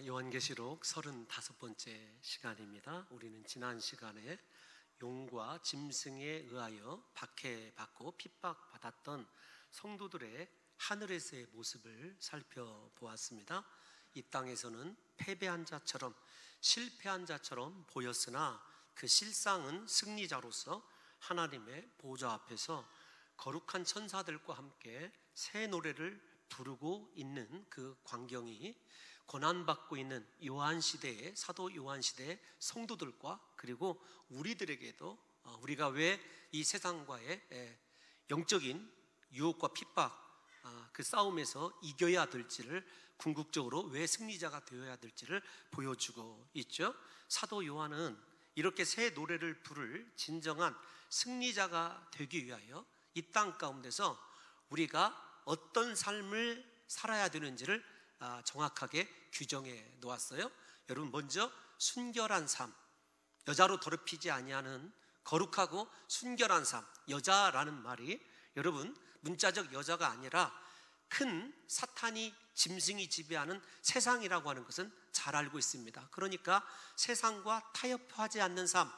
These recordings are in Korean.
요한계시록 35번째 시간입니다. 우리는 지난 시간에 용과 짐승에 의하여 박해받고 핍박받았던 성도들의 하늘에서의 모습을 살펴보았습니다. 이 땅에서는 패배한 자처럼, 실패한 자처럼 보였으나 그 실상은 승리자로서 하나님의 보좌 앞에서 거룩한 천사들과 함께 새 노래를 부르고 있는 그 광경이 고난받고 있는 요한시대의, 사도 요한시대의 성도들과 그리고 우리들에게도 우리가 왜 이 세상과의 영적인 유혹과 핍박, 그 싸움에서 이겨야 될지를, 궁극적으로 왜 승리자가 되어야 될지를 보여주고 있죠. 사도 요한은 이렇게 새 노래를 부를 진정한 승리자가 되기 위하여 이 땅 가운데서 우리가 어떤 삶을 살아야 되는지를 정확하게 규정해 놓았어요. 여러분, 먼저 순결한 삶, 여자로 더럽히지 아니하는 거룩하고 순결한 삶. 여자라는 말이 여러분 문자적 여자가 아니라 큰 사탄이, 짐승이 지배하는 세상이라고 하는 것은 잘 알고 있습니다. 그러니까 세상과 타협하지 않는 삶,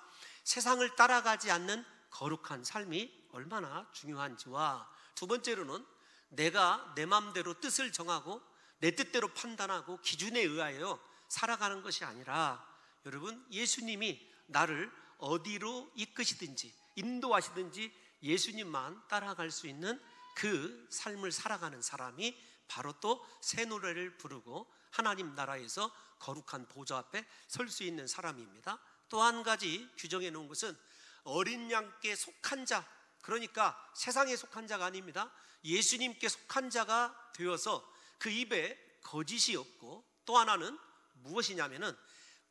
세상을 따라가지 않는 거룩한 삶이 얼마나 중요한지와, 두 번째로는 내가 내 마음대로 뜻을 정하고 내 뜻대로 판단하고 기준에 의하여 살아가는 것이 아니라, 여러분, 예수님이 나를 어디로 이끄시든지 인도하시든지 예수님만 따라갈 수 있는 그 삶을 살아가는 사람이 바로 또 새 노래를 부르고 하나님 나라에서 거룩한 보좌 앞에 설 수 있는 사람입니다. 또 한 가지 규정해 놓은 것은 어린 양께 속한 자, 그러니까 세상에 속한 자가 아닙니다. 예수님께 속한 자가 되어서 그 입에 거짓이 없고, 또 하나는 무엇이냐면은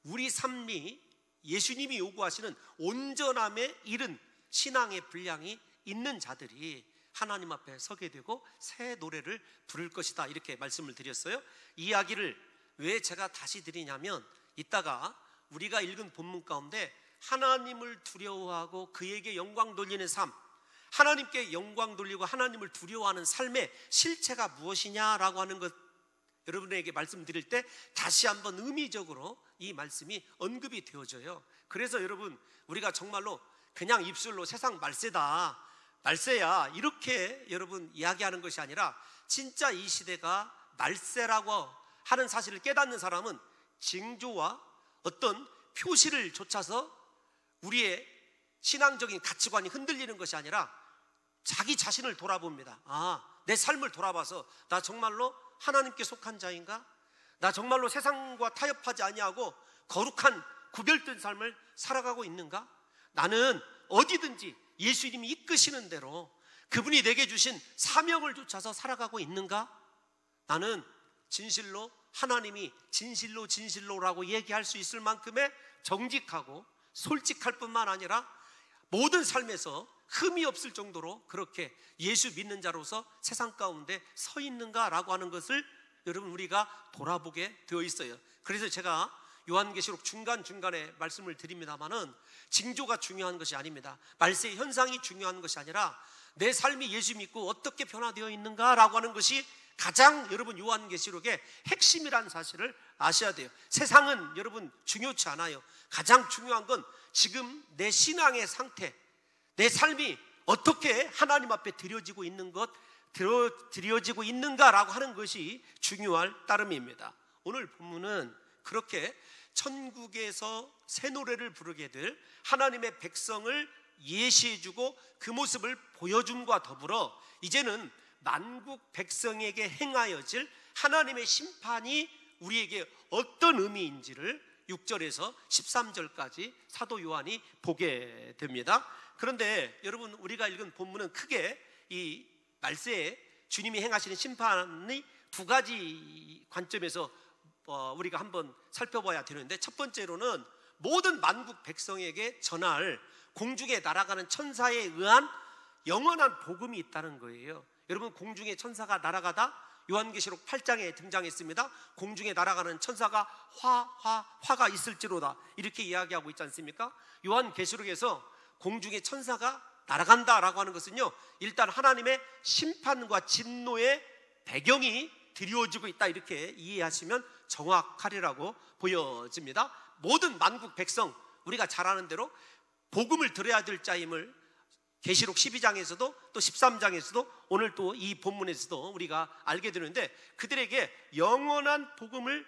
우리 삶이 예수님이 요구하시는 온전함에 이른 신앙의 분량이 있는 자들이 하나님 앞에 서게 되고 새 노래를 부를 것이다, 이렇게 말씀을 드렸어요. 이 이야기를 왜 제가 다시 드리냐면, 이따가 우리가 읽은 본문 가운데 하나님을 두려워하고 그에게 영광 돌리는 삶, 하나님께 영광 돌리고 하나님을 두려워하는 삶의 실체가 무엇이냐라고 하는 것, 여러분에게 말씀드릴 때 다시 한번 의미적으로 이 말씀이 언급이 되어져요. 그래서 여러분, 우리가 정말로 그냥 입술로 세상 말세다, 말세야, 이렇게 여러분 이야기하는 것이 아니라, 진짜 이 시대가 말세라고 하는 사실을 깨닫는 사람은 징조와 어떤 표시를 좇아서 우리의 신앙적인 가치관이 흔들리는 것이 아니라 자기 자신을 돌아봅니다. 내 삶을 돌아봐서 나 정말로 하나님께 속한 자인가? 나 정말로 세상과 타협하지 아니하고 거룩한 구별된 삶을 살아가고 있는가? 나는 어디든지 예수님이 이끄시는 대로 그분이 내게 주신 사명을 쫓아서 살아가고 있는가? 나는 진실로, 하나님이 진실로 진실로라고 얘기할 수 있을 만큼의 정직하고 솔직할 뿐만 아니라 모든 삶에서 흠이 없을 정도로 그렇게 예수 믿는 자로서 세상 가운데 서 있는가라고 하는 것을 여러분 우리가 돌아보게 되어 있어요. 그래서 제가 요한계시록 중간중간에 말씀을 드립니다마는 징조가 중요한 것이 아닙니다. 말세의 현상이 중요한 것이 아니라 내 삶이 예수 믿고 어떻게 변화되어 있는가라고 하는 것이 가장 여러분 요한계시록의 핵심이라는 사실을 아셔야 돼요. 세상은 여러분 중요치 않아요. 가장 중요한 건 지금 내 신앙의 상태, 내 삶이 어떻게 하나님 앞에 드려지고 있는가라고 하는 것이 중요할 따름입니다. 오늘 본문은 그렇게 천국에서 새 노래를 부르게 될 하나님의 백성을 예시해주고 그 모습을 보여줌과 더불어 이제는 만국 백성에게 행하여질 하나님의 심판이 우리에게 어떤 의미인지를 6절에서 13절까지 사도 요한이 보게 됩니다. 그런데 여러분, 우리가 읽은 본문은 크게 이 말세에 주님이 행하시는 심판이 두 가지 관점에서 우리가 한번 살펴봐야 되는데, 첫 번째로는 모든 만국 백성에게 전할 공중에 날아가는 천사에 의한 영원한 복음이 있다는 거예요. 여러분, 공중에 천사가 날아가다 요한계시록 8장에 등장했습니다. 공중에 날아가는 천사가 화가 있을지로다, 이렇게 이야기하고 있지 않습니까? 요한계시록에서 공중에 천사가 날아간다라고 하는 것은요, 일단 하나님의 심판과 진노의 배경이 드리워지고 있다, 이렇게 이해하시면 정확하리라고 보여집니다. 모든 만국 백성, 우리가 잘 아는 대로 복음을 들어야 될 자임을 계시록 12장에서도 또 13장에서도 오늘 또 이 본문에서도 우리가 알게 되는데, 그들에게 영원한 복음을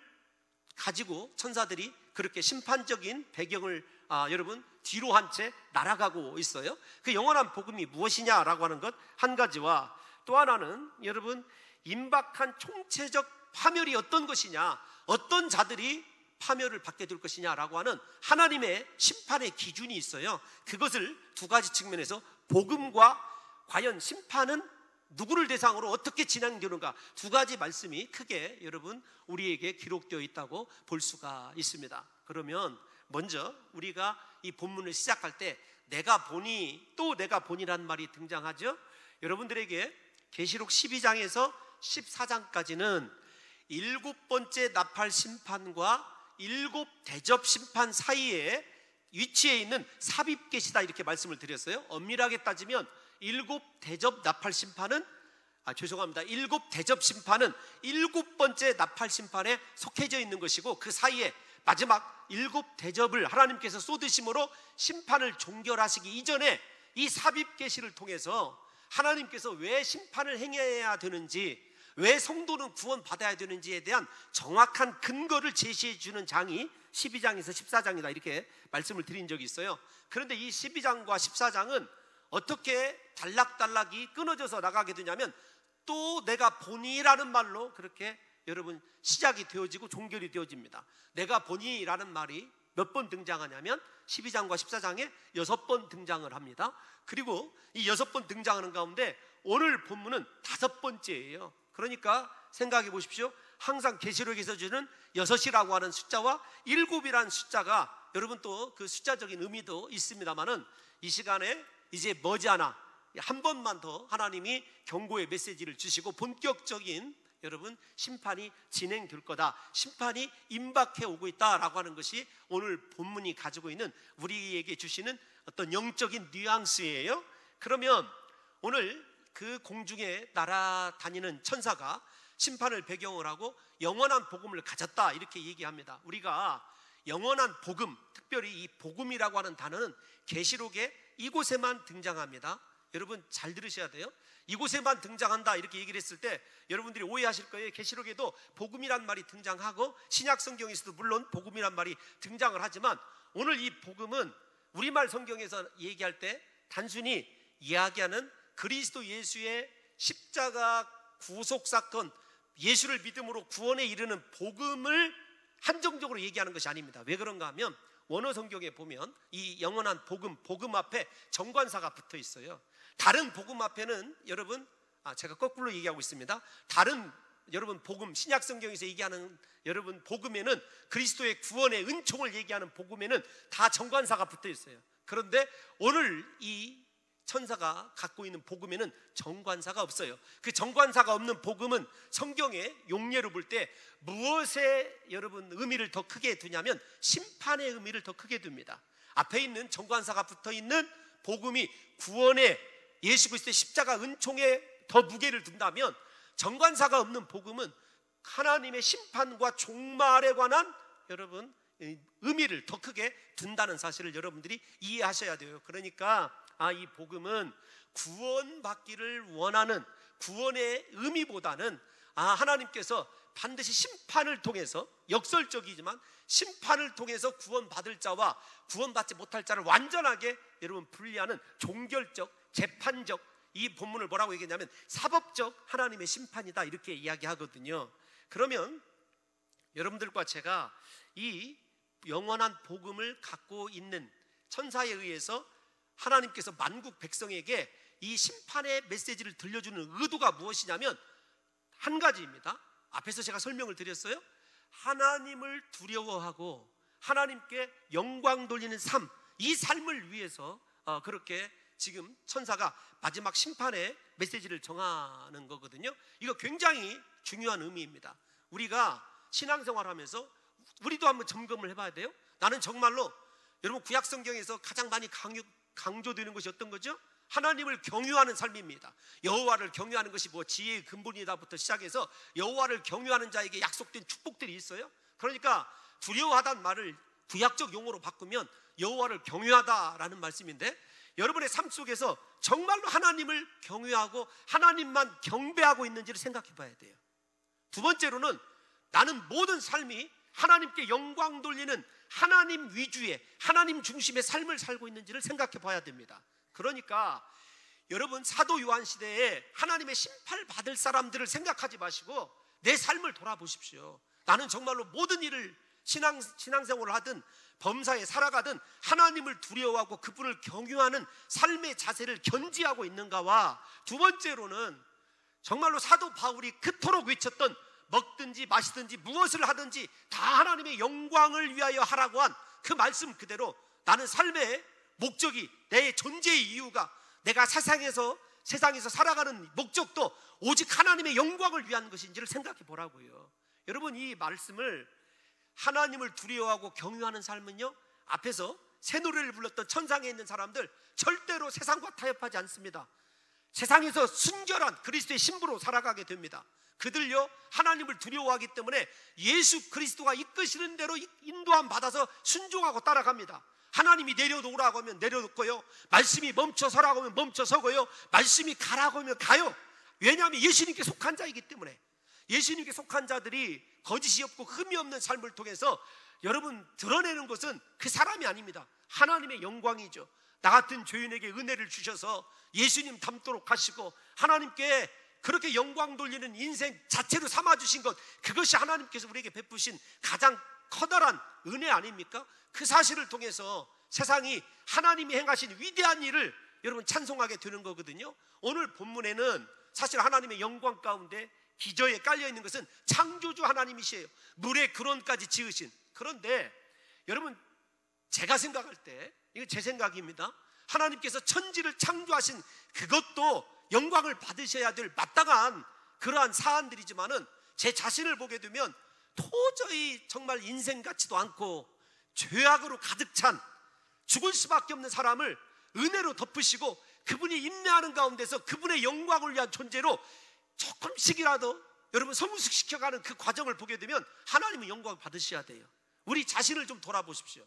가지고 천사들이 그렇게 심판적인 배경을 여러분 뒤로 한 채 날아가고 있어요. 그 영원한 복음이 무엇이냐라고 하는 것 한 가지와, 또 하나는 여러분 임박한 총체적 파멸이 어떤 것이냐, 어떤 자들이 파멸을 받게 될 것이냐라고 하는 하나님의 심판의 기준이 있어요. 그것을 두 가지 측면에서 복음과 과연 심판은 누구를 대상으로 어떻게 진행되는가, 두 가지 말씀이 크게 여러분 우리에게 기록되어 있다고 볼 수가 있습니다. 그러면 먼저 우리가 이 본문을 시작할 때 내가 보니, 또 내가 보니라는 말이 등장하죠. 여러분들에게 계시록 12장에서 14장까지는 7번째 나팔 심판과 7 대접 심판 사이에 위치해 있는 삽입계시다, 이렇게 말씀을 드렸어요. 엄밀하게 따지면 7 대접 나팔 심판은 7 대접 심판은 7번째 나팔 심판에 속해져 있는 것이고, 그 사이에 마지막 7 대접을 하나님께서 쏟으심으로 심판을 종결하시기 이전에 이 삽입계시를 통해서 하나님께서 왜 심판을 행해야 되는지, 왜 성도는 구원받아야 되는지에 대한 정확한 근거를 제시해 주는 장이 12장에서 14장이다, 이렇게 말씀을 드린 적이 있어요. 그런데 이 12장과 14장은 어떻게 단락단락이 끊어져서 나가게 되냐면, 또 내가 보니라는 말로 그렇게 여러분 시작이 되어지고 종결이 되어집니다. 내가 보니라는 말이 몇 번 등장하냐면 12장과 14장에 6번 등장을 합니다. 그리고 이 6번 등장하는 가운데 오늘 본문은 5번째예요. 그러니까 생각해 보십시오. 항상 계시록에서 주는 6이라고 하는 숫자와 7이라는 숫자가, 여러분 또 그 숫자적인 의미도 있습니다만은, 이 시간에 이제 머지않아 한 번만 더 하나님이 경고의 메시지를 주시고 본격적인 여러분 심판이 진행될 거다, 심판이 임박해 오고 있다라고 하는 것이 오늘 본문이 가지고 있는 우리에게 주시는 어떤 영적인 뉘앙스예요. 그러면 오늘 그 공중에 날아다니는 천사가 심판을 배경으로 하고 영원한 복음을 가졌다, 이렇게 얘기합니다. 우리가 영원한 복음, 특별히 이 복음이라고 하는 단어는 계시록에 이곳에만 등장합니다. 여러분 잘 들으셔야 돼요. 이곳에만 등장한다, 이렇게 얘기를 했을 때 여러분들이 오해하실 거예요. 계시록에도 복음이란 말이 등장하고 신약 성경에서도 물론 복음이란 말이 등장을 하지만, 오늘 이 복음은 우리말 성경에서 얘기할 때 단순히 이야기하는 그리스도 예수의 십자가 구속 사건, 예수를 믿음으로 구원에 이르는 복음을 한정적으로 얘기하는 것이 아닙니다. 왜 그런가 하면 원어 성경에 보면 이 영원한 복음, 복음 앞에 정관사가 붙어 있어요. 다른 복음 앞에는 여러분, 제가 거꾸로 얘기하고 있습니다. 다른 여러분 복음, 신약 성경에서 얘기하는 여러분 복음에는, 그리스도의 구원의 은총을 얘기하는 복음에는 다 정관사가 붙어 있어요. 그런데 오늘 이 천사가 갖고 있는 복음에는 정관사가 없어요. 그 정관사가 없는 복음은 성경의 용례로 볼 때 무엇에 여러분 의미를 더 크게 두냐면 심판의 의미를 더 크게 둡니다. 앞에 있는 정관사가 붙어 있는 복음이 구원의 예수 그리스도의 십자가 은총에 더 무게를 둔다면, 정관사가 없는 복음은 하나님의 심판과 종말에 관한 여러분 의미를 더 크게 둔다는 사실을 여러분들이 이해하셔야 돼요. 그러니까 이 복음은 구원받기를 원하는 구원의 의미보다는 하나님께서 반드시 심판을 통해서, 역설적이지만 심판을 통해서 구원받을 자와 구원받지 못할 자를 완전하게 여러분 분리하는 종결적, 재판적, 이 본문을 뭐라고 얘기했냐면 사법적 하나님의 심판이다, 이렇게 이야기하거든요. 그러면 여러분들과 제가 이 영원한 복음을 갖고 있는 천사에 의해서 하나님께서 만국 백성에게 이 심판의 메시지를 들려주는 의도가 무엇이냐면 한 가지입니다. 앞에서 제가 설명을 드렸어요. 하나님을 두려워하고 하나님께 영광 돌리는 삶, 이 삶을 위해서 그렇게 지금 천사가 마지막 심판의 메시지를 정하는 거거든요. 이거 굉장히 중요한 의미입니다. 우리가 신앙생활하면서 우리도 한번 점검을 해봐야 돼요. 나는 정말로 여러분 구약 성경에서 가장 많이 강조되는 것이 어떤 거죠? 하나님을 경유하는 삶입니다. 여호와를 경유하는 것이 뭐 지혜의 근본이다부터 시작해서 여호와를 경유하는 자에게 약속된 축복들이 있어요. 그러니까 두려워하다는 말을 구약적 용어로 바꾸면 여호와를 경유하다라는 말씀인데, 여러분의 삶 속에서 정말로 하나님을 경유하고 하나님만 경배하고 있는지를 생각해 봐야 돼요. 두 번째로는 나는 모든 삶이 하나님께 영광 돌리는 하나님 위주의, 하나님 중심의 삶을 살고 있는지를 생각해 봐야 됩니다. 그러니까 여러분, 사도 요한 시대에 하나님의 심판 받을 사람들을 생각하지 마시고 내 삶을 돌아보십시오. 나는 정말로 모든 일을 신앙생활을 하든 범사에 살아가든 하나님을 두려워하고 그분을 경유하는 삶의 자세를 견지하고 있는가와, 두 번째로는 정말로 사도 바울이 그토록 외쳤던 먹든지 마시든지 무엇을 하든지 다 하나님의 영광을 위하여 하라고 한 그 말씀 그대로 나는 삶의 목적이, 내 존재의 이유가, 내가 세상에서 살아가는 목적도 오직 하나님의 영광을 위한 것인지를 생각해 보라고요. 여러분, 이 말씀을 하나님을 두려워하고 경유하는 삶은요, 앞에서 새 노래를 불렀던 천상에 있는 사람들 절대로 세상과 타협하지 않습니다. 세상에서 순결한 그리스도의 신부로 살아가게 됩니다. 그들요, 하나님을 두려워하기 때문에 예수 그리스도가 이끄시는 대로 인도함 받아서 순종하고 따라갑니다. 하나님이 내려놓으라고 하면 내려놓고요, 말씀이 멈춰서라고 하면 멈춰서고요, 말씀이 가라고 하면 가요. 왜냐하면 예수님께 속한 자이기 때문에. 예수님께 속한 자들이 거짓이 없고 흠이 없는 삶을 통해서 여러분 드러내는 것은 그 사람이 아닙니다. 하나님의 영광이죠. 나 같은 죄인에게 은혜를 주셔서 예수님 닮도록 하시고 하나님께 그렇게 영광 돌리는 인생 자체로 삼아주신 것, 그것이 하나님께서 우리에게 베푸신 가장 커다란 은혜 아닙니까? 그 사실을 통해서 세상이 하나님이 행하신 위대한 일을 여러분 찬송하게 되는 거거든요. 오늘 본문에는 사실 하나님의 영광 가운데 기저에 깔려있는 것은 창조주 하나님이시에요. 물의 근원까지 지으신. 그런데 여러분, 제가 생각할 때, 이거 제 생각입니다, 하나님께서 천지를 창조하신 그것도 영광을 받으셔야 될 마땅한 그러한 사안들이지만은 제 자신을 보게 되면 도저히 정말 인생 같지도 않고 죄악으로 가득 찬 죽을 수밖에 없는 사람을 은혜로 덮으시고 그분이 인내하는 가운데서 그분의 영광을 위한 존재로 조금씩이라도 여러분 성숙시켜가는 그 과정을 보게 되면 하나님은 영광을 받으셔야 돼요. 우리 자신을 좀 돌아보십시오.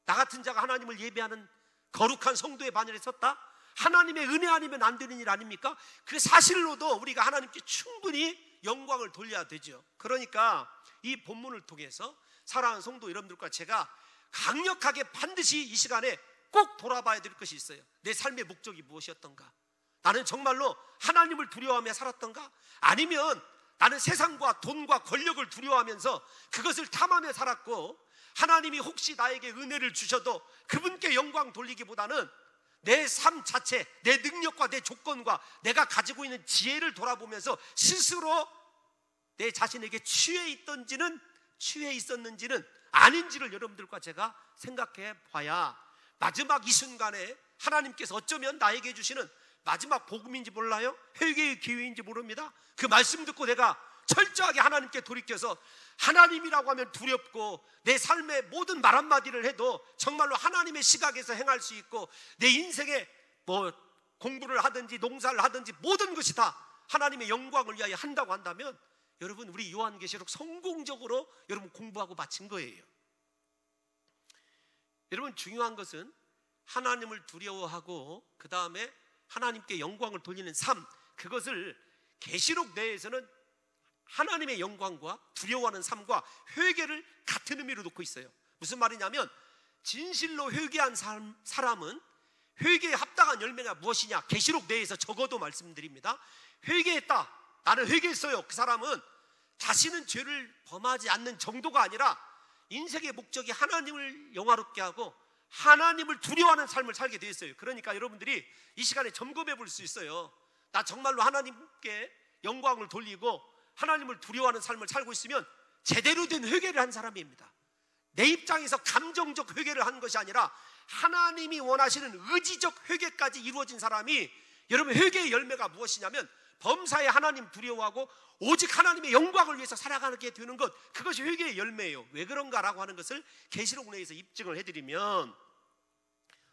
나 같은 자가 하나님을 예배하는 거룩한 성도의 반열에 섰다? 하나님의 은혜 아니면 안 되는 일 아닙니까? 그 사실로도 우리가 하나님께 충분히 영광을 돌려야 되죠. 그러니까 이 본문을 통해서 사랑하는 성도 여러분들과 제가 강력하게 반드시 이 시간에 꼭 돌아봐야 될 것이 있어요. 내 삶의 목적이 무엇이었던가? 나는 정말로 하나님을 두려워하며 살았던가? 아니면 나는 세상과 돈과 권력을 두려워하면서 그것을 탐하며 살았고, 하나님이 혹시 나에게 은혜를 주셔도 그분께 영광 돌리기보다는 내 삶 자체, 내 능력과 내 조건과 내가 가지고 있는 지혜를 돌아보면서 스스로 내 자신에게 취해 있었는지는 아닌지를 여러분들과 제가 생각해 봐야 마지막 이 순간에 하나님께서 어쩌면 나에게 주시는 마지막 복음인지 몰라요? 회개의 기회인지 모릅니다. 그 말씀 듣고 내가 철저하게 하나님께 돌이켜서 하나님이라고 하면 두렵고 내 삶의 모든 말 한마디를 해도 정말로 하나님의 시각에서 행할 수 있고 내 인생에 뭐 공부를 하든지 농사를 하든지 모든 것이 다 하나님의 영광을 위하여 한다고 한다면 여러분, 우리 요한계시록 성공적으로 여러분 공부하고 마친 거예요. 여러분, 중요한 것은 하나님을 두려워하고 그 다음에 하나님께 영광을 돌리는 삶, 그것을 계시록 내에서는 하나님의 영광과 두려워하는 삶과 회개를 같은 의미로 놓고 있어요. 무슨 말이냐면 진실로 회개한 사람은 회개에 합당한 열매가 무엇이냐, 계시록 내에서 적어도 말씀드립니다. 회개했다, 나는 회개했어요. 그 사람은 다시는 죄를 범하지 않는 정도가 아니라 인생의 목적이 하나님을 영화롭게 하고 하나님을 두려워하는 삶을 살게 되어 있어요. 그러니까 여러분들이 이 시간에 점검해 볼 수 있어요. 나 정말로 하나님께 영광을 돌리고 하나님을 두려워하는 삶을 살고 있으면 제대로 된 회개를 한 사람입니다. 내 입장에서 감정적 회개를 한 것이 아니라 하나님이 원하시는 의지적 회개까지 이루어진 사람이, 여러분, 회개의 열매가 무엇이냐면 범사에 하나님 두려워하고 오직 하나님의 영광을 위해서 살아가게 되는 것, 그것이 회개의 열매예요. 왜 그런가라고 하는 것을 계시록 내에서 입증을 해드리면,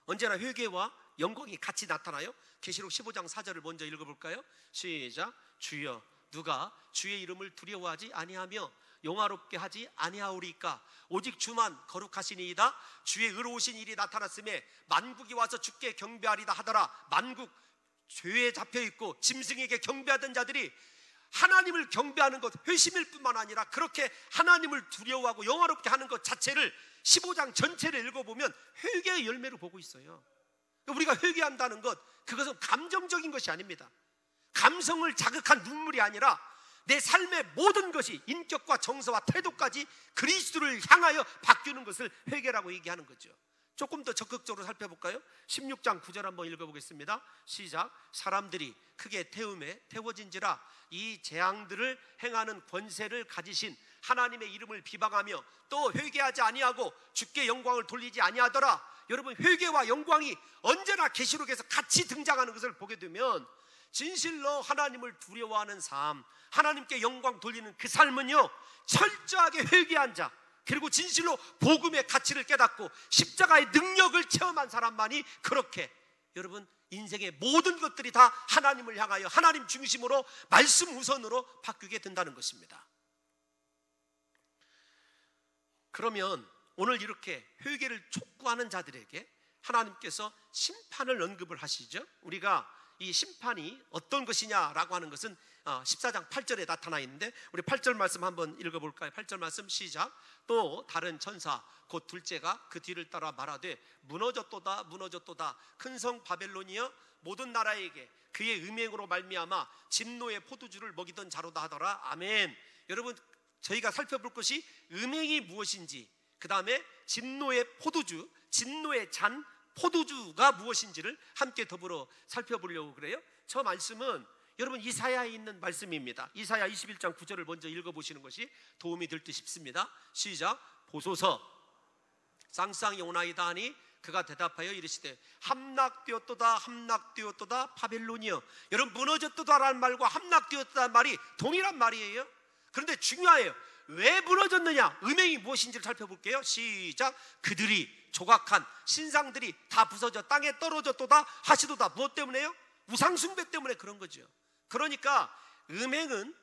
언제나 회개와 영광이 같이 나타나요. 계시록 15장 4절을 먼저 읽어볼까요? 시작. 주여 누가 주의 이름을 두려워하지 아니하며 영화롭게 하지 아니하오리까? 오직 주만 거룩하시니이다. 주의 의로우신 일이 나타났음에 만국이 와서 주께 경배하리다 하더라. 만국 죄에 잡혀있고 짐승에게 경배하던 자들이 하나님을 경배하는 것, 회심일 뿐만 아니라 그렇게 하나님을 두려워하고 영화롭게 하는 것 자체를 15장 전체를 읽어보면 회개의 열매로 보고 있어요. 우리가 회개한다는 것, 그것은 감정적인 것이 아닙니다. 감성을 자극한 눈물이 아니라 내 삶의 모든 것이 인격과 정서와 태도까지 그리스도를 향하여 바뀌는 것을 회개라고 얘기하는 거죠. 조금 더 적극적으로 살펴볼까요? 16장 9절 한번 읽어보겠습니다. 시작. 사람들이 크게 태움에 태워진지라 이 재앙들을 행하는 권세를 가지신 하나님의 이름을 비방하며 또 회개하지 아니하고 주께 영광을 돌리지 아니하더라. 여러분, 회개와 영광이 언제나 계시록에서 같이 등장하는 것을 보게 되면 진실로 하나님을 두려워하는 삶, 하나님께 영광 돌리는 그 삶은요, 철저하게 회개한 자, 그리고 진실로 복음의 가치를 깨닫고 십자가의 능력을 체험한 사람만이 그렇게 여러분 인생의 모든 것들이 다 하나님을 향하여 하나님 중심으로 말씀 우선으로 바뀌게 된다는 것입니다. 그러면 오늘 이렇게 회개를 촉구하는 자들에게 하나님께서 심판을 언급을 하시죠. 우리가 이 심판이 어떤 것이냐라고 하는 것은 14장 8절에 나타나 있는데 우리 8절 말씀 한번 읽어볼까요? 8절 말씀 시작. 또 다른 천사 곧 둘째가 그 뒤를 따라 말하되 무너졌도다 무너졌도다 큰 성 바벨론이여 모든 나라에게 그의 음행으로 말미암아 진노의 포도주를 먹이던 자로다 하더라. 아멘. 여러분, 저희가 살펴볼 것이 음행이 무엇인지, 그 다음에 진노의 포도주, 진노의 잔 포도주가 무엇인지를 함께 더불어 살펴보려고 그래요. 저 말씀은 여러분 이사야에 있는 말씀입니다. 이사야 21장 9절을 먼저 읽어보시는 것이 도움이 될 듯 싶습니다. 시작. 보소서 쌍쌍이 오나이다 하니 그가 대답하여 이르시되 함락되었도다 함락되었도다 바벨론이여. 여러분, 무너졌도다라는 말과 함락되었다는 말이 동일한 말이에요. 그런데 중요해요. 왜 무너졌느냐, 음행이 무엇인지를 살펴볼게요. 시작. 그들이 조각한 신상들이 다 부서져 땅에 떨어졌도다 하시도다. 무엇 때문에요? 우상숭배 때문에 그런 거죠. 그러니까 음행은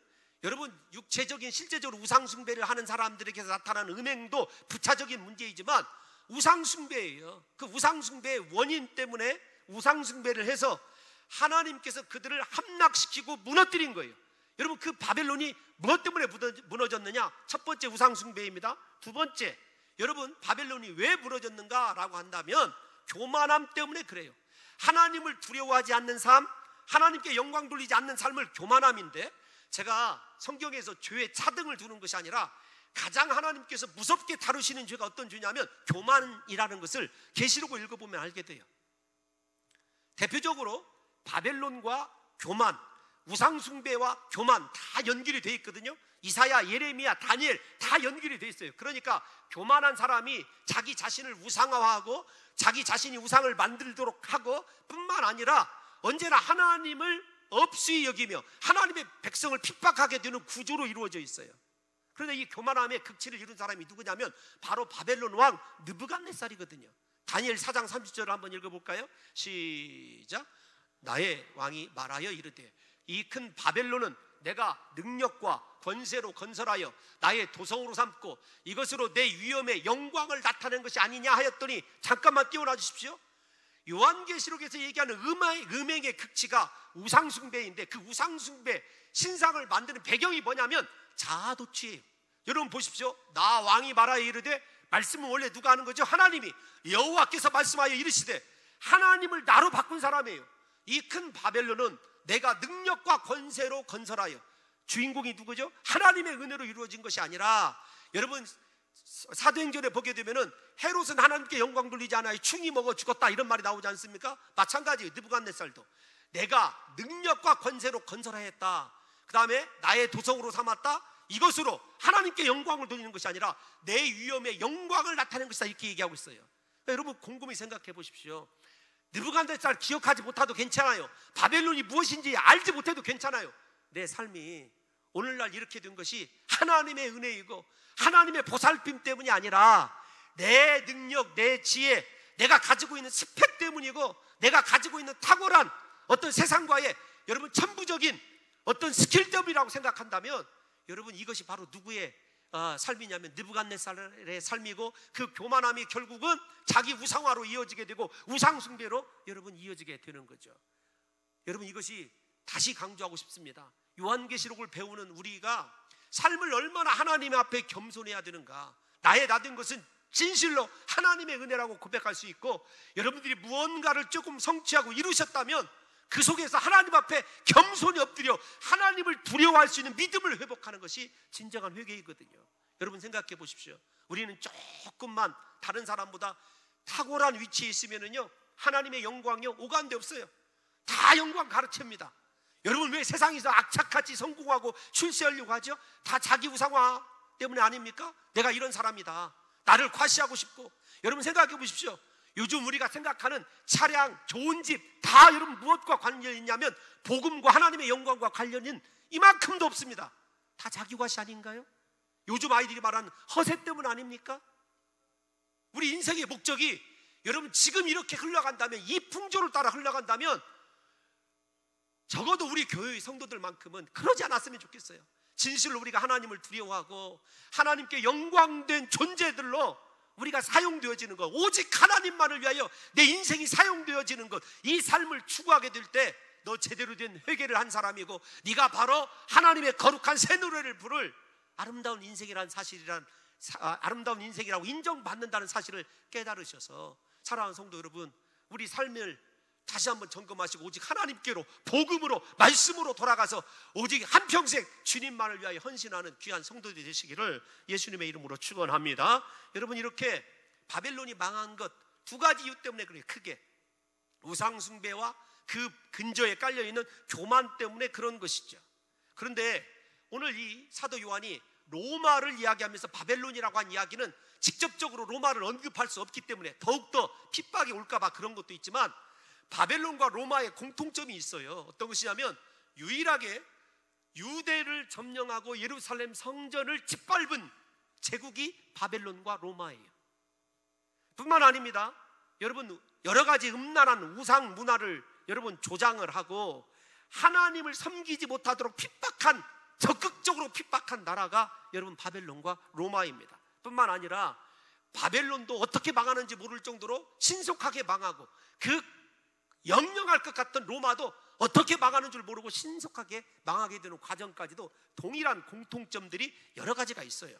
여러분 육체적인 실제적으로 우상숭배를 하는 사람들에게서 나타나는 음행도 부차적인 문제이지만 우상숭배예요. 그 우상숭배의 원인 때문에 우상숭배를 해서 하나님께서 그들을 함락시키고 무너뜨린 거예요. 여러분, 그 바벨론이 무엇 때문에 무너졌느냐? 첫 번째 우상숭배입니다. 두 번째, 여러분 바벨론이 왜 무너졌는가라고 한다면 교만함 때문에 그래요. 하나님을 두려워하지 않는 삶, 하나님께 영광 돌리지 않는 삶을 교만함인데, 제가 성경에서 죄의 차등을 두는 것이 아니라 가장 하나님께서 무섭게 다루시는 죄가 어떤 죄냐면 교만이라는 것을 계시록을 읽어보면 알게 돼요. 대표적으로 바벨론과 교만, 우상숭배와 교만 다 연결이 되어 있거든요. 이사야, 예레미야, 다니엘 다 연결이 되어 있어요. 그러니까 교만한 사람이 자기 자신을 우상화하고 자기 자신이 우상을 만들도록 하고 뿐만 아니라 언제나 하나님을 없이 여기며 하나님의 백성을 핍박하게 되는 구조로 이루어져 있어요. 그런데 이 교만함의 극치를 이룬 사람이 누구냐면 바로 바벨론 왕 느부갓네살이거든요. 다니엘 4장 30절을 한번 읽어볼까요? 시작. 나의 왕이 말하여 이르되 이 큰 바벨론은 내가 능력과 권세로 건설하여 나의 도성으로 삼고 이것으로 내 위엄의 영광을 나타낸 것이 아니냐 하였더니, 잠깐만 띄워놔 주십시오. 요한계시록에서 얘기하는 음행의 극치가 우상숭배인데, 그 우상숭배 신상을 만드는 배경이 뭐냐면 자아도취예요. 여러분 보십시오. 나 왕이 말하여 이르되, 말씀은 원래 누가 하는 거죠? 하나님이, 여호와께서 말씀하여 이르시되, 하나님을 나로 바꾼 사람이에요. 이 큰 바벨론은 내가 능력과 권세로 건설하여, 주인공이 누구죠? 하나님의 은혜로 이루어진 것이 아니라, 여러분 사도행전에 보게 되면은 헤롯은 하나님께 영광 돌리지 않아요. 충이 먹어 죽었다 이런 말이 나오지 않습니까? 마찬가지예요. 느부갓네살도 내가 능력과 권세로 건설하였다, 그 다음에 나의 도성으로 삼았다, 이것으로 하나님께 영광을 돌리는 것이 아니라 내 위엄의 영광을 나타내는 것이다, 이렇게 얘기하고 있어요. 그러니까 여러분 곰곰이 생각해 보십시오. 느부갓네살 기억하지 못해도 괜찮아요. 바벨론이 무엇인지 알지 못해도 괜찮아요. 내 삶이 오늘날 이렇게 된 것이 하나님의 은혜이고 하나님의 보살핌 때문이 아니라 내 능력, 내 지혜, 내가 가지고 있는 스펙 때문이고 내가 가지고 있는 탁월한 어떤 세상과의 여러분 천부적인 어떤 스킬더블이라고 생각한다면 여러분 이것이 바로 누구의 삶이냐면 느부갓네살의 삶이고, 그 교만함이 결국은 자기 우상화로 이어지게 되고 우상숭배로 여러분 이어지게 되는 거죠. 여러분 이것이 다시 강조하고 싶습니다. 요한계시록을 배우는 우리가 삶을 얼마나 하나님 앞에 겸손해야 되는가. 나의 나된 것은 진실로 하나님의 은혜라고 고백할 수 있고, 여러분들이 무언가를 조금 성취하고 이루셨다면 그 속에서 하나님 앞에 겸손히 엎드려 하나님을 두려워할 수 있는 믿음을 회복하는 것이 진정한 회개이거든요. 여러분 생각해 보십시오. 우리는 조금만 다른 사람보다 탁월한 위치에 있으면은요, 하나님의 영광이요 오간데 없어요. 다 영광 가르칩니다. 여러분 왜 세상에서 악착같이 성공하고 출세하려고 하죠? 다 자기 우상화 때문에 아닙니까? 내가 이런 사람이다, 나를 과시하고 싶고. 여러분 생각해 보십시오. 요즘 우리가 생각하는 차량, 좋은 집 다 여러분 무엇과 관련이 있냐면 복음과 하나님의 영광과 관련은 이만큼도 없습니다. 다 자기 과시 아닌가요? 요즘 아이들이 말하는 허세 때문 아닙니까? 우리 인생의 목적이 여러분 지금 이렇게 흘러간다면, 이 풍조를 따라 흘러간다면 적어도 우리 교회의 성도들만큼은 그러지 않았으면 좋겠어요. 진실로 우리가 하나님을 두려워하고 하나님께 영광된 존재들로 우리가 사용되어지는 것, 오직 하나님만을 위하여 내 인생이 사용되어지는 것, 이 삶을 추구하게 될 때 너 제대로 된 회개를 한 사람이고, 네가 바로 하나님의 거룩한 새 노래를 부를 아름다운 인생이라는 사실이란, 아름다운 인생이라고 인정받는다는 사실을 깨달으셔서 사랑하는 성도 여러분, 우리 삶을 다시 한번 점검하시고 오직 하나님께로, 복음으로, 말씀으로 돌아가서 오직 한평생 주님만을 위하여 헌신하는 귀한 성도들이 되시기를 예수님의 이름으로 축원합니다. 여러분 이렇게 바벨론이 망한 것 두 가지 이유 때문에 그래요. 크게 우상숭배와 그 근저에 깔려있는 교만 때문에 그런 것이죠. 그런데 오늘 이 사도 요한이 로마를 이야기하면서 바벨론이라고 한 이야기는 직접적으로 로마를 언급할 수 없기 때문에 더욱더 핍박이 올까봐 그런 것도 있지만, 바벨론과 로마의 공통점이 있어요. 어떤 것이냐면 유일하게 유대를 점령하고 예루살렘 성전을 짓밟은 제국이 바벨론과 로마예요. 뿐만 아닙니다. 여러분 여러 가지 음란한 우상 문화를 여러분 조장을 하고 하나님을 섬기지 못하도록 핍박한, 적극적으로 핍박한 나라가 여러분 바벨론과 로마입니다. 뿐만 아니라 바벨론도 어떻게 망하는지 모를 정도로 신속하게 망하고, 그 영영할 것 같던 로마도 어떻게 망하는 줄 모르고 신속하게 망하게 되는 과정까지도 동일한 공통점들이 여러 가지가 있어요.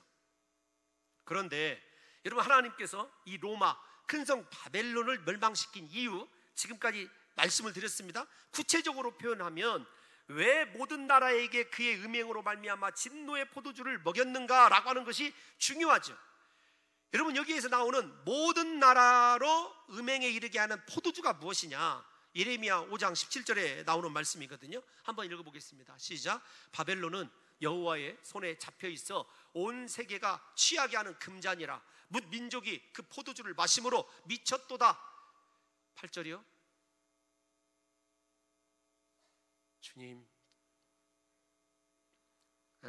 그런데 여러분 하나님께서 이 로마 큰성 바벨론을 멸망시킨 이유, 지금까지 말씀을 드렸습니다. 구체적으로 표현하면 왜 모든 나라에게 그의 음행으로 말미암아 진노의 포도주를 먹였는가라고 하는 것이 중요하죠. 여러분 여기에서 나오는 모든 나라로 음행에 이르게 하는 포도주가 무엇이냐, 예레미야 5장 17절에 나오는 말씀이거든요. 한번 읽어보겠습니다. 시작. 바벨론은 여호와의 손에 잡혀 있어 온 세계가 취하게 하는 금잔이라. 뭇 민족이 그 포도주를 마심으로 미쳤도다. 8절이요. 주님,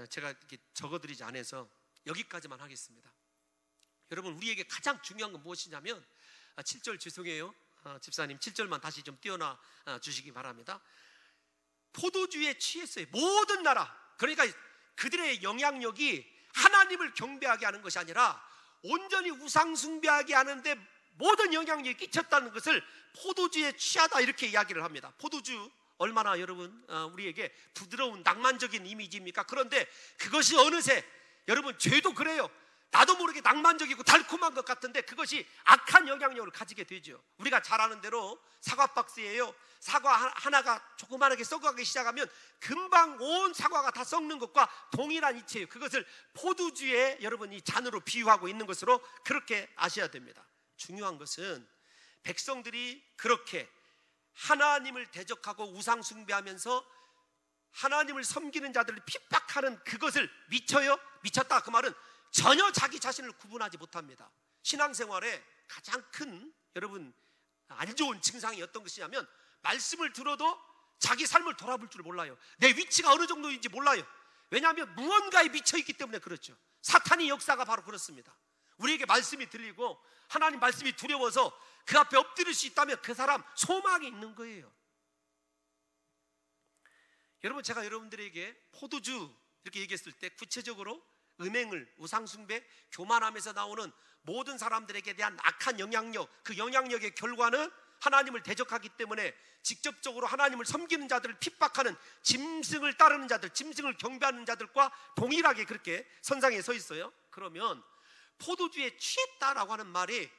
제가 이렇게 적어드리지 않아서 여기까지만 하겠습니다. 여러분 우리에게 가장 중요한 건 무엇이냐면 7절 죄송해요. 집사님 7절만 다시 좀 띄워놔 주시기 바랍니다. 포도주에 취했어요. 모든 나라. 그러니까 그들의 영향력이 하나님을 경배하게 하는 것이 아니라 온전히 우상숭배하게 하는데 모든 영향력이 끼쳤다는 것을 포도주에 취하다 이렇게 이야기를 합니다. 포도주 얼마나 여러분 우리에게 부드러운 낭만적인 이미지입니까? 그런데 그것이 어느새 여러분 죄도 그래요. 나도 모르게 낭만적이고 달콤한 것 같은데 그것이 악한 영향력을 가지게 되죠. 우리가 잘 아는 대로 사과 박스예요. 사과 하나가 조그만하게 썩어가기 시작하면 금방 온 사과가 다 썩는 것과 동일한 이치예요. 그것을 포도주에 여러분 이 잔으로 비유하고 있는 것으로 그렇게 아셔야 됩니다. 중요한 것은 백성들이 그렇게 하나님을 대적하고 우상 숭배하면서 하나님을 섬기는 자들을 핍박하는 그것을 미쳐요? 미쳤다 그 말은 전혀 자기 자신을 구분하지 못합니다. 신앙생활에 가장 큰 여러분 안 좋은 증상이 어떤 것이냐면 말씀을 들어도 자기 삶을 돌아볼 줄 몰라요. 내 위치가 어느 정도인지 몰라요. 왜냐하면 무언가에 미쳐있기 때문에 그렇죠. 사탄의 역사가 바로 그렇습니다. 우리에게 말씀이 들리고 하나님 말씀이 두려워서 그 앞에 엎드릴 수 있다면 그 사람 소망이 있는 거예요. 여러분, 제가 여러분들에게 포도주 이렇게 얘기했을 때 구체적으로 음행을, 우상숭배, 교만함에서 나오는 모든 사람들에게 대한 악한 영향력, 그 영향력의 결과는 하나님을 대적하기 때문에 직접적으로 하나님을 섬기는 자들을 핍박하는 짐승을 따르는 자들, 짐승을 경배하는 자들과 동일하게 그렇게 선상에 서 있어요. 그러면 포도주에 취했다라고 하는 말이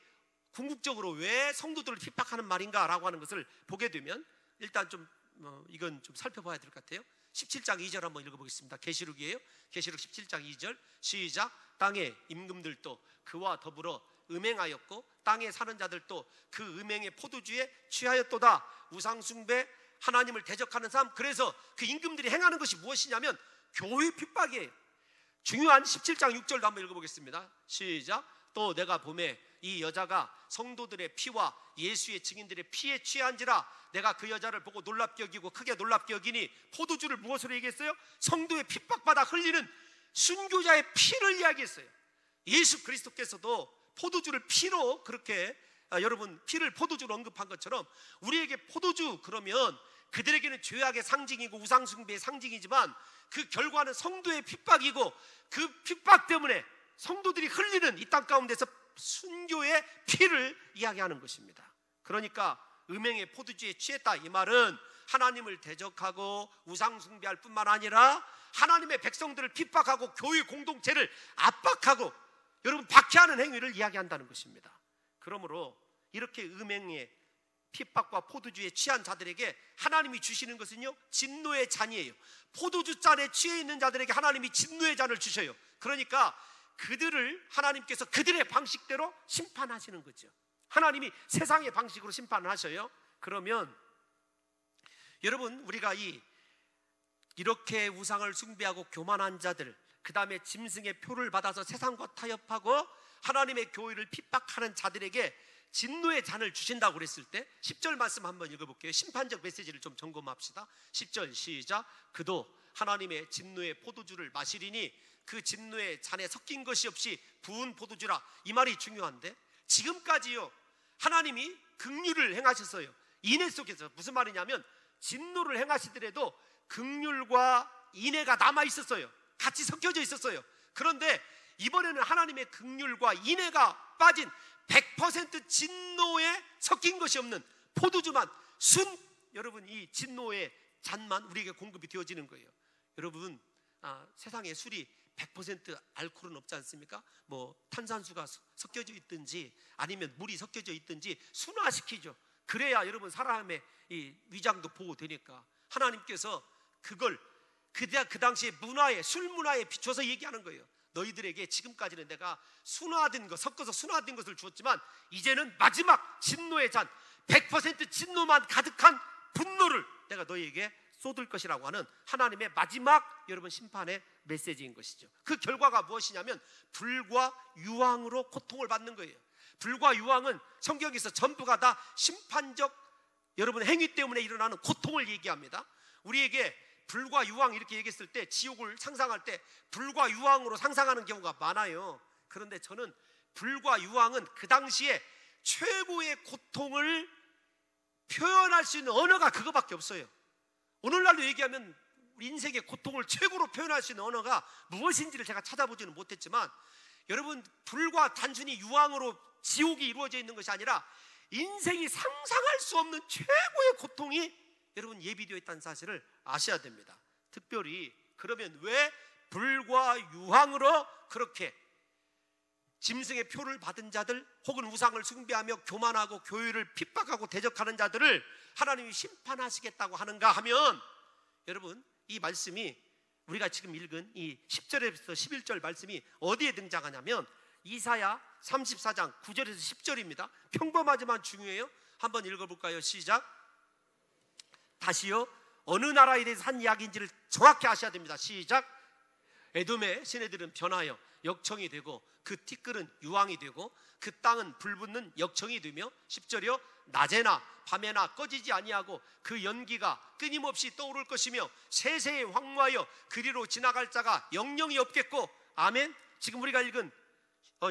궁극적으로 왜 성도들을 핍박하는 말인가 라고 하는 것을 보게 되면 일단 좀 이건 좀 살펴봐야 될 것 같아요. 17장 2절 한번 읽어보겠습니다. 계시록이에요. 계시록 17장 2절 시작. 땅의 임금들도 그와 더불어 음행하였고 땅에 사는 자들도 그 음행의 포도주에 취하였도다. 우상숭배, 하나님을 대적하는 삶. 그래서 그 임금들이 행하는 것이 무엇이냐면 교회 핍박이에요. 중요한 17장 6절도 한번 읽어보겠습니다. 시작. 또 내가 보매 이 여자가 성도들의 피와 예수의 증인들의 피에 취한지라 내가 그 여자를 보고 놀랍게 여기고 크게 놀랍게 여기니 포도주를 무엇으로 얘기했어요? 성도의 핍박받아 흘리는 순교자의 피를 이야기했어요. 예수 그리스도께서도 포도주를 피로 그렇게 여러분 피를 포도주로 언급한 것처럼 우리에게 포도주 그러면 그들에게는 죄악의 상징이고 우상숭배의 상징이지만 그 결과는 성도의 핍박이고 그 핍박 때문에 성도들이 흘리는 이 땅 가운데서 순교의 피를 이야기하는 것입니다. 그러니까 음행의 포도주에 취했다 이 말은 하나님을 대적하고 우상숭배할 뿐만 아니라 하나님의 백성들을 핍박하고 교회 공동체를 압박하고 여러분 박해하는 행위를 이야기한다는 것입니다. 그러므로 이렇게 음행의 핍박과 포도주에 취한 자들에게 하나님이 주시는 것은요 진노의 잔이에요. 포도주 잔에 취해 있는 자들에게 하나님이 진노의 잔을 주셔요. 그러니까 그들을 하나님께서 그들의 방식대로 심판하시는 거죠. 하나님이 세상의 방식으로 심판을 하셔요. 그러면 여러분 우리가 이렇게 우상을 숭배하고 교만한 자들, 그 다음에 짐승의 표를 받아서 세상과 타협하고 하나님의 교회를 핍박하는 자들에게 진노의 잔을 주신다고 그랬을 때 10절 말씀 한번 읽어볼게요. 심판적 메시지를 좀 점검합시다. 10절 시작. 그도 하나님의 진노의 포도주를 마시리니 그 진노의 잔에 섞인 것이 없이 부은 포도주라. 이 말이 중요한데 지금까지요 하나님이 긍휼을 행하셨어요. 인애 속에서. 무슨 말이냐면 진노를 행하시더라도 긍휼과 인애가 남아있었어요. 같이 섞여져 있었어요. 그런데 이번에는 하나님의 긍휼과 인애가 빠진 100% 진노에 섞인 것이 없는 포도주만 여러분 이 진노의 잔만 우리에게 공급이 되어지는 거예요. 여러분 세상에 술이 100% 알코올은 없지 않습니까? 뭐 탄산수가 섞여져 있든지 아니면 물이 섞여져 있든지 순화시키죠. 그래야 여러분 사람의 이 위장도 보호되니까 하나님께서 그걸 그 당시에 술 문화에 비춰서 얘기하는 거예요. 너희들에게 지금까지는 내가 순화된 것, 섞어서 순화된 것을 주었지만 이제는 마지막 진노의 잔 100% 진노만 가득한 분노를 내가 너희에게 쏟을 것이라고 하는 하나님의 마지막 여러분 심판의 메시지인 것이죠. 그 결과가 무엇이냐면 불과 유황으로 고통을 받는 거예요. 불과 유황은 성경에서 전부가 다 심판적 여러분 행위 때문에 일어나는 고통을 얘기합니다. 우리에게 불과 유황 이렇게 얘기했을 때 지옥을 상상할 때 불과 유황으로 상상하는 경우가 많아요. 그런데 저는 불과 유황은 그 당시에 최고의 고통을 표현할 수 있는 언어가 그거밖에 없어요. 오늘날로 얘기하면 우리 인생의 고통을 최고로 표현할 수 있는 언어가 무엇인지를 제가 찾아보지는 못했지만 여러분 불과 단순히 유황으로 지옥이 이루어져 있는 것이 아니라 인생이 상상할 수 없는 최고의 고통이 여러분 예비되어 있다는 사실을 아셔야 됩니다. 특별히 그러면 왜 불과 유황으로 그렇게 짐승의 표를 받은 자들 혹은 우상을 숭배하며 교만하고 교회를 핍박하고 대적하는 자들을 하나님이 심판하시겠다고 하는가 하면 여러분 이 말씀이 우리가 지금 읽은 이 10절에서 11절 말씀이 어디에 등장하냐면 이사야 34장 9절에서 10절입니다. 평범하지만 중요해요. 한번 읽어볼까요? 시작. 다시요 어느 나라에 대해서 한 이야기인지를 정확히 아셔야 됩니다. 시작. 에돔의 시내들은 변하여 역청이 되고 그 티끌은 유황이 되고 그 땅은 불붙는 역청이 되며 10절이요 낮에나 밤에나 꺼지지 아니하고 그 연기가 끊임없이 떠오를 것이며 세세에 황무하여 그리로 지나갈 자가 영영이 없겠고 아멘. 지금 우리가 읽은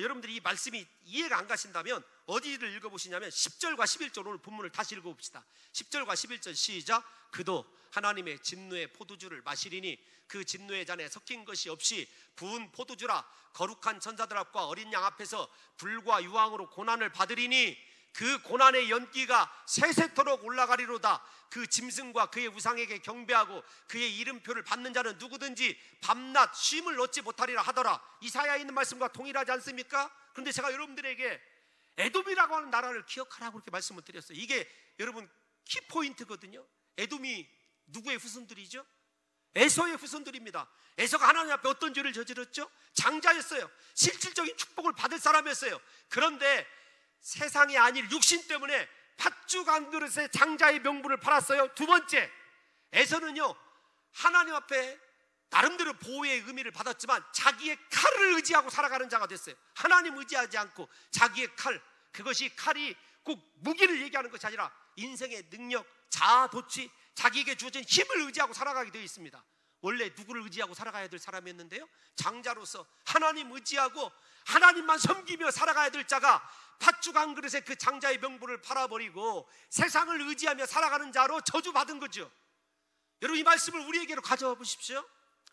여러분들이 이 말씀이 이해가 안 가신다면 어디를 읽어보시냐면 10절과 11절 오늘 본문을 다시 읽어봅시다. 10절과 11절 시작. 그도 하나님의 진노의 포도주를 마시리니 그 진노의 잔에 섞인 것이 없이 부은 포도주라. 거룩한 천사들 앞과 어린 양 앞에서 불과 유황으로 고난을 받으리니 그 고난의 연기가 세세토록 올라가리로다. 그 짐승과 그의 우상에게 경배하고 그의 이름표를 받는 자는 누구든지 밤낮 쉼을 얻지 못하리라 하더라. 이사야에 있는 말씀과 동일하지 않습니까? 그런데 제가 여러분들에게 에돔이라고 하는 나라를 기억하라고 이렇게 말씀을 드렸어요. 이게 여러분 키포인트거든요. 에돔이 누구의 후손들이죠? 에서의 후손들입니다. 에서가 하나님 앞에 어떤 죄를 저질렀죠? 장자였어요. 실질적인 축복을 받을 사람이었어요. 그런데 세상이 아닌 육신 때문에 팥죽 한 그릇에 장자의 명분을 팔았어요. 두 번째, 에서는요 하나님 앞에 나름대로 보호의 의미를 받았지만 자기의 칼을 의지하고 살아가는 자가 됐어요. 하나님 의지하지 않고 자기의 칼, 그것이 칼이 꼭 무기를 얘기하는 것이 아니라 인생의 능력, 자아 도취, 자기에게 주어진 힘을 의지하고 살아가게 되어 있습니다. 원래 누구를 의지하고 살아가야 될 사람이었는데요, 장자로서 하나님 의지하고 하나님만 섬기며 살아가야 될 자가 팥죽 한 그릇에 그 장자의 명분을 팔아버리고 세상을 의지하며 살아가는 자로 저주받은 거죠. 여러분, 이 말씀을 우리에게로 가져와 보십시오.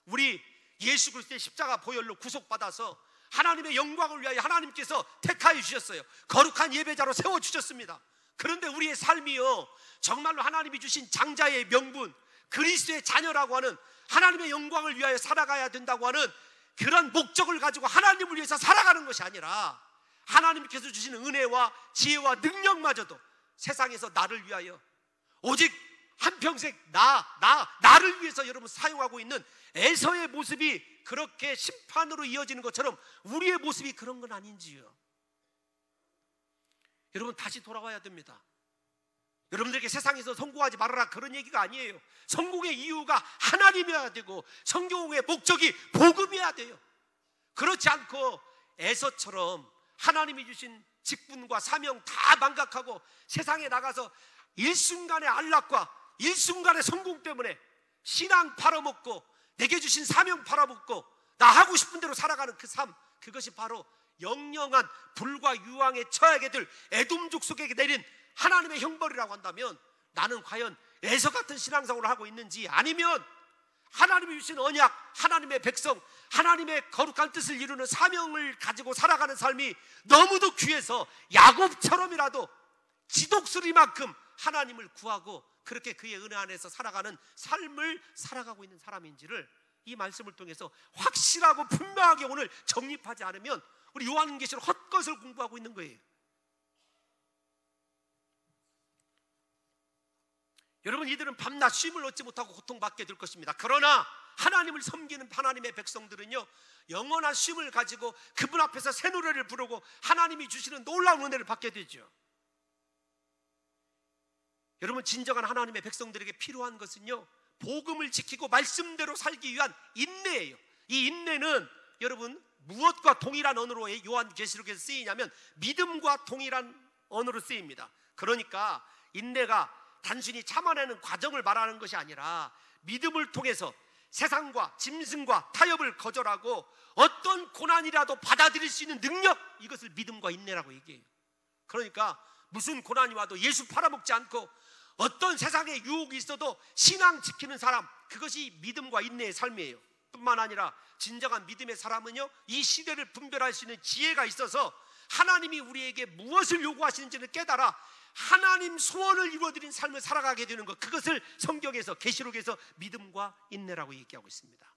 우리 예수 그리스도의 십자가 보혈로 구속받아서 하나님의 영광을 위하여 하나님께서 택하여 주셨어요. 거룩한 예배자로 세워주셨습니다. 그런데 우리의 삶이요 정말로 하나님이 주신 장자의 명분, 그리스도의 자녀라고 하는 하나님의 영광을 위하여 살아가야 된다고 하는 그런 목적을 가지고 하나님을 위해서 살아가는 것이 아니라 하나님께서 주시는 은혜와 지혜와 능력마저도 세상에서 나를 위하여 오직 한평생 나를 위해서 여러분 사용하고 있는 에서의 모습이 그렇게 심판으로 이어지는 것처럼 우리의 모습이 그런 건 아닌지요. 여러분, 다시 돌아와야 됩니다. 여러분들에게 세상에서 성공하지 말아라 그런 얘기가 아니에요. 성공의 이유가 하나님이어야 되고 성공의 목적이 복음이어야 돼요. 그렇지 않고 에서처럼 하나님이 주신 직분과 사명 다 망각하고 세상에 나가서 일순간의 안락과 일순간의 성공 때문에 신앙 팔아먹고 내게 주신 사명 팔아먹고 나 하고 싶은 대로 살아가는 그 삶, 그것이 바로 영영한 불과 유황에 처하게 될 에돔 족속에게 내린 하나님의 형벌이라고 한다면 나는 과연 에서 같은 신앙생활을 하고 있는지, 아니면 하나님이 주신 언약, 하나님의 백성, 하나님의 거룩한 뜻을 이루는 사명을 가지고 살아가는 삶이 너무도 귀해서 야곱처럼이라도 지독스리만큼 하나님을 구하고 그렇게 그의 은혜 안에서 살아가는 삶을 살아가고 있는 사람인지를 이 말씀을 통해서 확실하고 분명하게 오늘 정립하지 않으면 우리 요한계시록 헛것을 공부하고 있는 거예요. 여러분, 이들은 밤낮 쉼을 얻지 못하고 고통받게 될 것입니다. 그러나 하나님을 섬기는 하나님의 백성들은요 영원한 쉼을 가지고 그분 앞에서 새 노래를 부르고 하나님이 주시는 놀라운 은혜를 받게 되죠. 여러분, 진정한 하나님의 백성들에게 필요한 것은요 복음을 지키고 말씀대로 살기 위한 인내예요. 이 인내는 여러분 무엇과 동일한 언어로 요한계시록에서 쓰이냐면 믿음과 동일한 언어로 쓰입니다. 그러니까 인내가 단순히 참아내는 과정을 말하는 것이 아니라 믿음을 통해서 세상과 짐승과 타협을 거절하고 어떤 고난이라도 받아들일 수 있는 능력, 이것을 믿음과 인내라고 얘기해요. 그러니까 무슨 고난이 와도 예수 팔아먹지 않고 어떤 세상에 유혹이 있어도 신앙 지키는 사람, 그것이 믿음과 인내의 삶이에요. 뿐만 아니라 진정한 믿음의 사람은요 이 시대를 분별할 수 있는 지혜가 있어서 하나님이 우리에게 무엇을 요구하시는지를 깨달아 하나님 소원을 이루어드린 삶을 살아가게 되는 것, 그것을 성경에서 계시록에서 믿음과 인내라고 얘기하고 있습니다.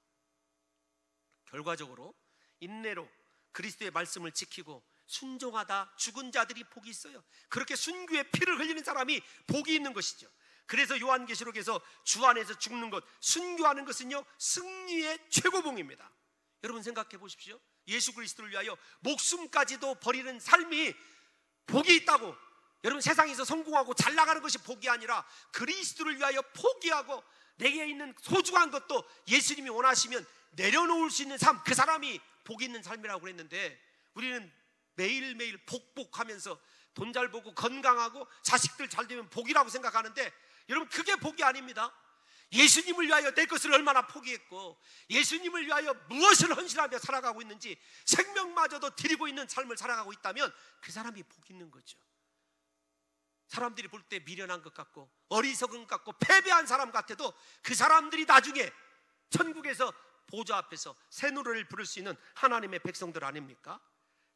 결과적으로 인내로 그리스도의 말씀을 지키고 순종하다 죽은 자들이 복이 있어요. 그렇게 순교의 피를 흘리는 사람이 복이 있는 것이죠. 그래서 요한계시록에서 주 안에서 죽는 것, 순교하는 것은요 승리의 최고봉입니다. 여러분 생각해 보십시오. 예수 그리스도를 위하여 목숨까지도 버리는 삶이 복이 있다고. 여러분, 세상에서 성공하고 잘 나가는 것이 복이 아니라 그리스도를 위하여 포기하고 내게 있는 소중한 것도 예수님이 원하시면 내려놓을 수 있는 삶, 그 사람이 복이 있는 삶이라고 그랬는데 우리는 매일매일 복복하면서 돈 잘 벌고 건강하고 자식들 잘 되면 복이라고 생각하는데 여러분, 그게 복이 아닙니다. 예수님을 위하여 내 것을 얼마나 포기했고 예수님을 위하여 무엇을 헌신하며 살아가고 있는지, 생명마저도 드리고 있는 삶을 살아가고 있다면 그 사람이 복 있는 거죠. 사람들이 볼 때 미련한 것 같고 어리석은 것 같고 패배한 사람 같아도 그 사람들이 나중에 천국에서 보좌 앞에서 새 노래를 부를 수 있는 하나님의 백성들 아닙니까?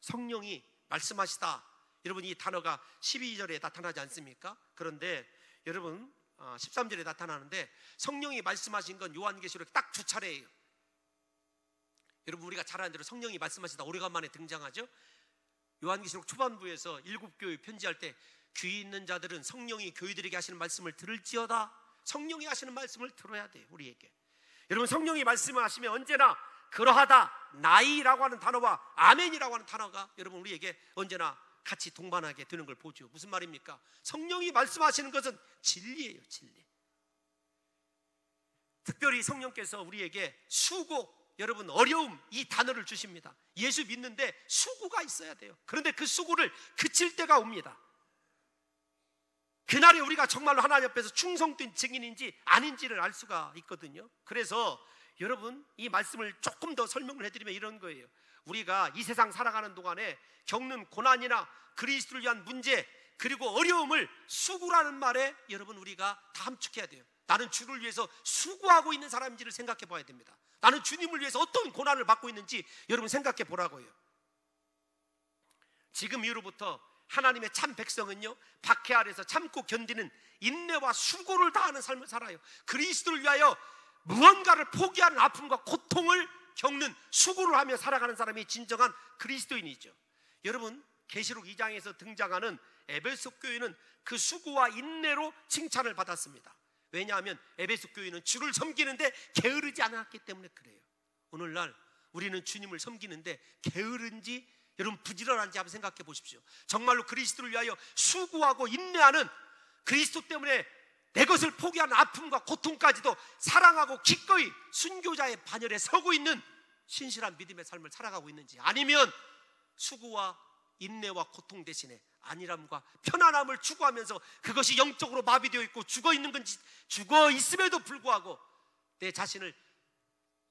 성령이 말씀하시다, 여러분 이 단어가 12절에 나타나지 않습니까? 그런데 여러분 13절에 나타나는데, 성령이 말씀하신 건 요한계시록 딱 2차례예요. 여러분 우리가 잘 아는 대로 성령이 말씀하시다 오래간만에 등장하죠. 요한계시록 초반부에서 7교회 편지할 때 귀 있는 자들은 성령이 교회들에게 하시는 말씀을 들을지어다. 성령이 하시는 말씀을 들어야 돼요, 우리에게. 여러분 성령이 말씀을 하시면 언제나 그러하다, 나이라고 하는 단어와 아멘이라고 하는 단어가 여러분 우리에게 언제나 같이 동반하게 되는 걸 보죠. 무슨 말입니까? 성령이 말씀하시는 것은 진리예요, 진리. 특별히 성령께서 우리에게 수고, 여러분 어려움, 이 단어를 주십니다. 예수 믿는데 수고가 있어야 돼요. 그런데 그 수고를 그칠 때가 옵니다. 그날에 우리가 정말로 하나님 앞에서 충성된 증인인지 아닌지를 알 수가 있거든요. 그래서 여러분 이 말씀을 조금 더 설명을 해드리면 이런 거예요. 우리가 이 세상 살아가는 동안에 겪는 고난이나 그리스도를 위한 문제, 그리고 어려움을 수고라는 말에 여러분 우리가 다 함축해야 돼요. 나는 주를 위해서 수고하고 있는 사람인지를 생각해 봐야 됩니다. 나는 주님을 위해서 어떤 고난을 받고 있는지 여러분 생각해 보라고요. 지금 이후로부터 하나님의 참 백성은요, 박해 아래서 참고 견디는 인내와 수고를 다하는 삶을 살아요. 그리스도를 위하여 무언가를 포기하는 아픔과 고통을 겪는 수고를 하며 살아가는 사람이 진정한 그리스도인이죠. 여러분 계시록 2장에서 등장하는 에베소 교회는 그 수고와 인내로 칭찬을 받았습니다. 왜냐하면 에베소 교회는 주를 섬기는데 게으르지 않았기 때문에 그래요. 오늘날 우리는 주님을 섬기는데 게으른지 여러분 부지런한지 한번 생각해 보십시오. 정말로 그리스도를 위하여 수고하고 인내하는, 그리스도 때문에 내 것을 포기하는 아픔과 고통까지도 사랑하고 기꺼이 순교자의 반열에 서고 있는 신실한 믿음의 삶을 살아가고 있는지, 아니면 수고와 인내와 고통 대신에 안일함과 편안함을 추구하면서 그것이 영적으로 마비되어 있고 죽어 있는 건지, 죽어 있음에도 불구하고 내 자신을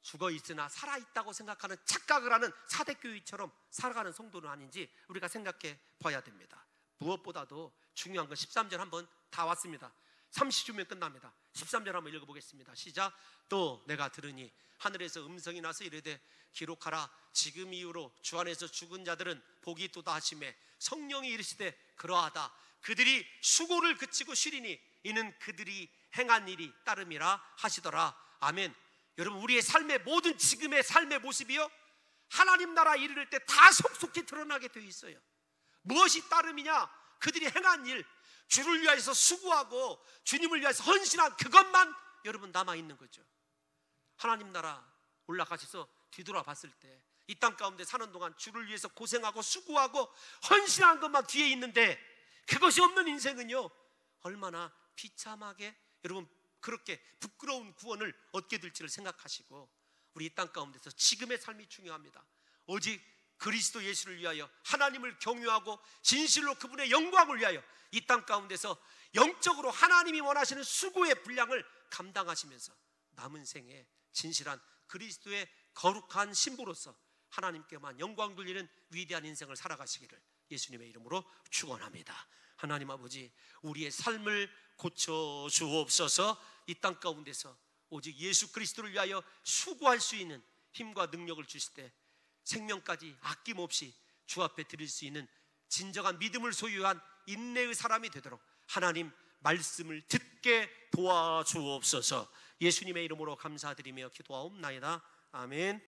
죽어 있으나 살아 있다고 생각하는 착각을 하는 사대교회처럼 살아가는 성도는 아닌지 우리가 생각해 봐야 됩니다. 무엇보다도 중요한 건 13절 한번 다 왔습니다. 30주면 끝납니다. 13절 한번 읽어보겠습니다. 시작. 또 내가 들으니 하늘에서 음성이 나서 이르되 기록하라. 지금 이후로 주 안에서 죽은 자들은 복이 있도다 하시매 성령이 이르시되 그러하다. 그들이 수고를 그치고 쉬리니 이는 그들이 행한 일이 따름이라 하시더라. 아멘. 여러분 우리의 삶의 모든 지금의 삶의 모습이요, 하나님 나라 이르를 때 다 속속히 드러나게 되어 있어요. 무엇이 따름이냐? 그들이 행한 일, 주를 위해서 수고하고 주님을 위해서 헌신한 그것만 여러분 남아있는 거죠. 하나님 나라 올라가셔서 뒤돌아 봤을 때 이 땅 가운데 사는 동안 주를 위해서 고생하고 수고하고 헌신한 것만 뒤에 있는데, 그것이 없는 인생은요 얼마나 비참하게 여러분 그렇게 부끄러운 구원을 얻게 될지를 생각하시고, 우리 이 땅 가운데서 지금의 삶이 중요합니다. 오직 그리스도 예수를 위하여 하나님을 경유하고 진실로 그분의 영광을 위하여 이 땅 가운데서 영적으로 하나님이 원하시는 수고의 분량을 감당하시면서 남은 생에 진실한 그리스도의 거룩한 신부로서 하나님께만 영광 돌리는 위대한 인생을 살아가시기를 예수님의 이름으로 축원합니다. 하나님 아버지, 우리의 삶을 고쳐 주옵소서. 이 땅 가운데서 오직 예수 그리스도를 위하여 수고할 수 있는 힘과 능력을 주실 때 생명까지 아낌없이 주 앞에 드릴 수 있는 진정한 믿음을 소유한 인내의 사람이 되도록 하나님 말씀을 듣게 도와주옵소서. 예수님의 이름으로 감사드리며 기도하옵나이다. 아멘.